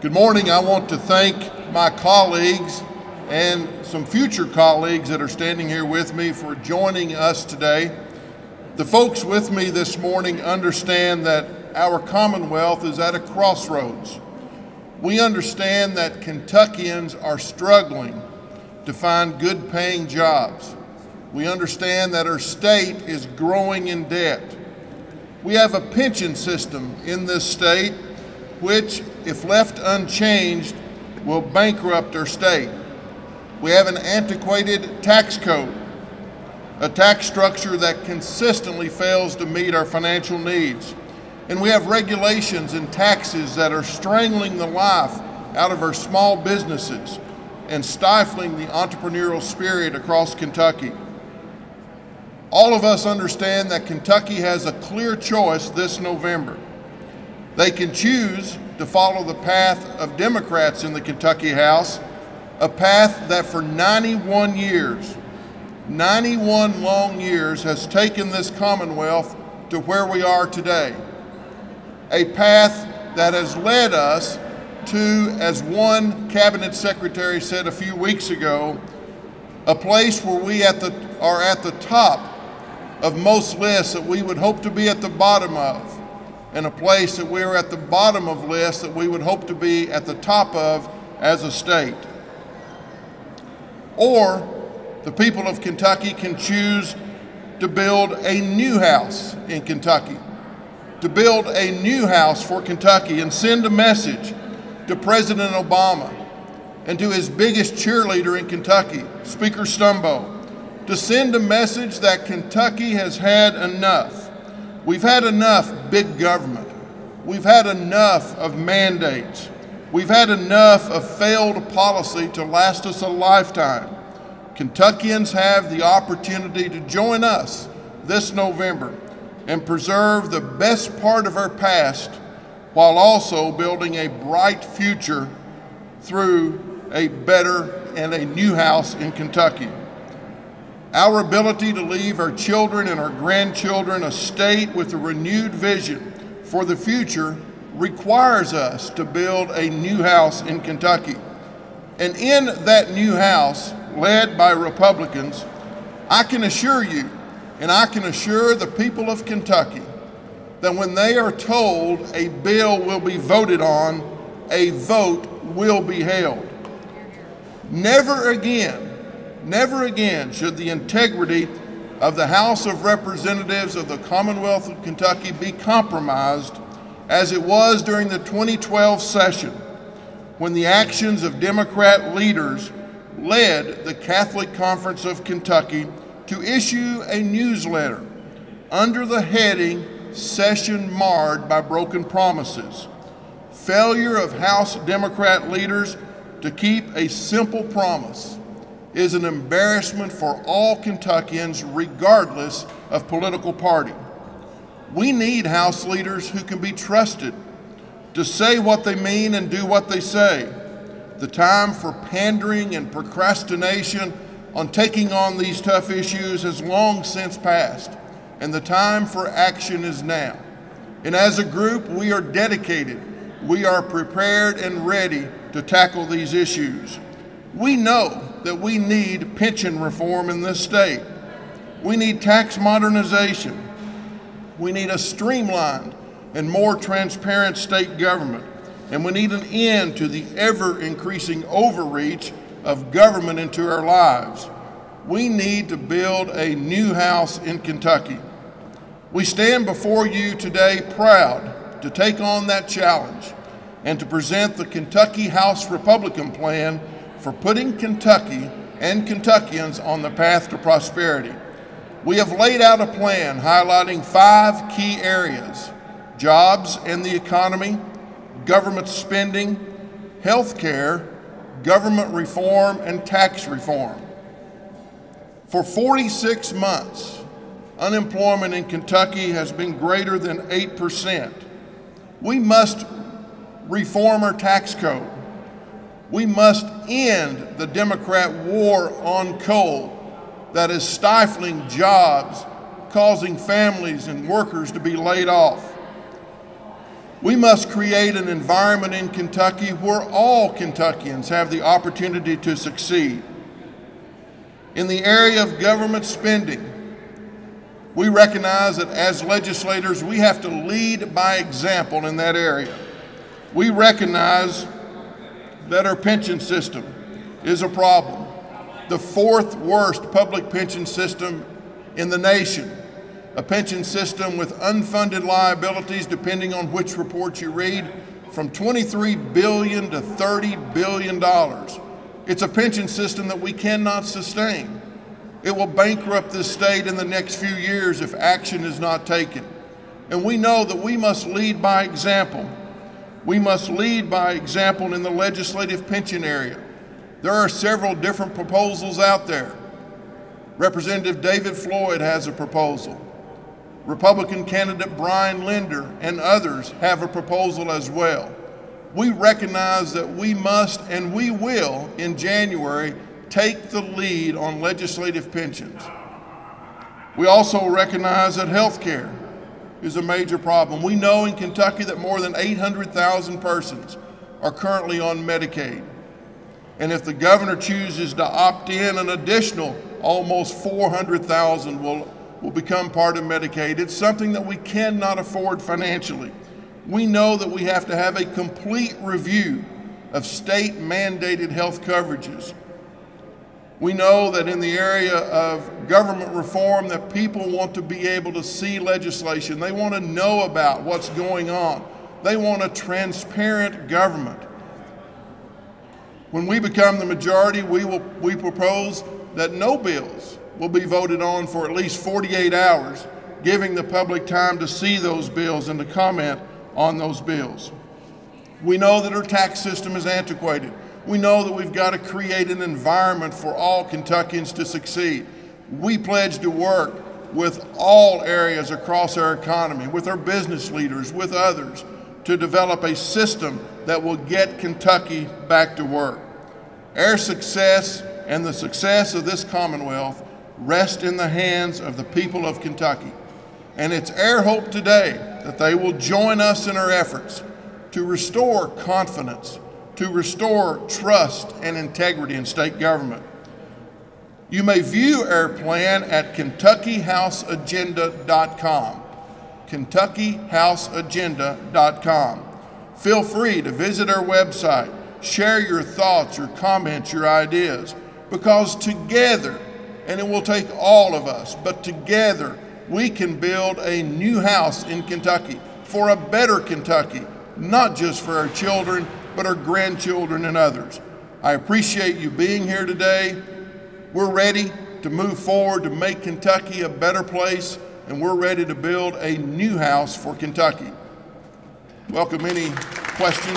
Good morning. I want to thank my colleagues and some future colleagues that are standing here with me for joining us today. The folks with me this morning understand that our Commonwealth is at a crossroads. We understand that Kentuckians are struggling to find good paying jobs. We understand that our state is growing in debt. We have a pension system in this state which, if left unchanged, will bankrupt our state. We have an antiquated tax code, a tax structure that consistently fails to meet our financial needs. And we have regulations and taxes that are strangling the life out of our small businesses and stifling the entrepreneurial spirit across Kentucky. All of us understand that Kentucky has a clear choice this November. They can choose to follow the path of Democrats in the Kentucky House, a path that for 91 years, 91 long years, has taken this Commonwealth to where we are today. A path that has led us to, as one cabinet secretary said a few weeks ago, a place where we are at the top of most lists that we would hope to be at the bottom of, and a place that we're at the bottom of lists that we would hope to be at the top of as a state. Or the people of Kentucky can choose to build a new house in Kentucky, to build a new house for Kentucky and send a message to President Obama and to his biggest cheerleader in Kentucky, Speaker Stumbo, to send a message that Kentucky has had enough. We've had enough big government. We've had enough of mandates. We've had enough of failed policy to last us a lifetime. Kentuckians have the opportunity to join us this November and preserve the best part of our past while also building a bright future through a better and a new house in Kentucky. Our ability to leave our children and our grandchildren a state with a renewed vision for the future requires us to build a new house in Kentucky. And in that new house, led by Republicans, I can assure you, and I can assure the people of Kentucky, that when they are told a bill will be voted on, a vote will be held. Never again should the integrity of the House of Representatives of the Commonwealth of Kentucky be compromised as it was during the 2012 session, when the actions of Democrat leaders led the Catholic Conference of Kentucky to issue a newsletter under the heading "Session Marred by Broken Promises." Failure of House Democrat leaders to keep a simple promise is an embarrassment for all Kentuckians, regardless of political party. We need House leaders who can be trusted to say what they mean and do what they say. The time for pandering and procrastination on taking on these tough issues has long since passed, and the time for action is now. And as a group, we are dedicated, we are prepared and ready to tackle these issues. We know that we need pension reform in this state. We need tax modernization. We need a streamlined and more transparent state government. And we need an end to the ever-increasing overreach of government into our lives. We need to build a new house in Kentucky. We stand before you today proud to take on that challenge and to present the Kentucky House Republican plan for putting Kentucky and Kentuckians on the path to prosperity. We have laid out a plan highlighting 5 key areas: jobs and the economy, government spending, health care, government reform, and tax reform. For 46 months, unemployment in Kentucky has been greater than 8%. We must reform our tax code. We must end the Democrat war on coal that is stifling jobs, causing families and workers to be laid off. We must create an environment in Kentucky where all Kentuckians have the opportunity to succeed. In the area of government spending, we recognize that as legislators, we have to lead by example in that area. We recognize that our pension system is a problem, the fourth worst public pension system in the nation, a pension system with unfunded liabilities, depending on which report you read, from $23 billion to $30 billion. It's a pension system that we cannot sustain. It will bankrupt this state in the next few years if action is not taken. And we know that we must lead by example. We must lead by example in the legislative pension area. There are several different proposals out there. Representative David Floyd has a proposal. Republican candidate Brian Linder and others have a proposal as well. We recognize that we must and we will, in January, take the lead on legislative pensions. We also recognize that health care is a major problem. We know in Kentucky that more than 800,000 persons are currently on Medicaid. And if the governor chooses to opt in, an additional almost 400,000 will become part of Medicaid. It's something that we cannot afford financially. We know that we have to have a complete review of state-mandated health coverages. We know that in the area of government reform that people want to be able to see legislation. They want to know about what's going on. They want a transparent government. When we become the majority, we propose that no bills will be voted on for at least 48 hours, giving the public time to see those bills and to comment on those bills. We know that our tax system is antiquated. We know that we've got to create an environment for all Kentuckians to succeed. We pledge to work with all areas across our economy, with our business leaders, with others, to develop a system that will get Kentucky back to work. Our success and the success of this Commonwealth rest in the hands of the people of Kentucky. And it's our hope today that they will join us in our efforts to restore confidence, to restore trust and integrity in state government. You may view our plan at KentuckyHouseAgenda.com. KentuckyHouseAgenda.com. Feel free to visit our website, share your thoughts, your comments, your ideas, because together, and it will take all of us, but together we can build a new house in Kentucky for a better Kentucky, not just for our children, but our grandchildren and others. I appreciate you being here today. We're ready to move forward to make Kentucky a better place, and we're ready to build a new house for Kentucky. Welcome any questions.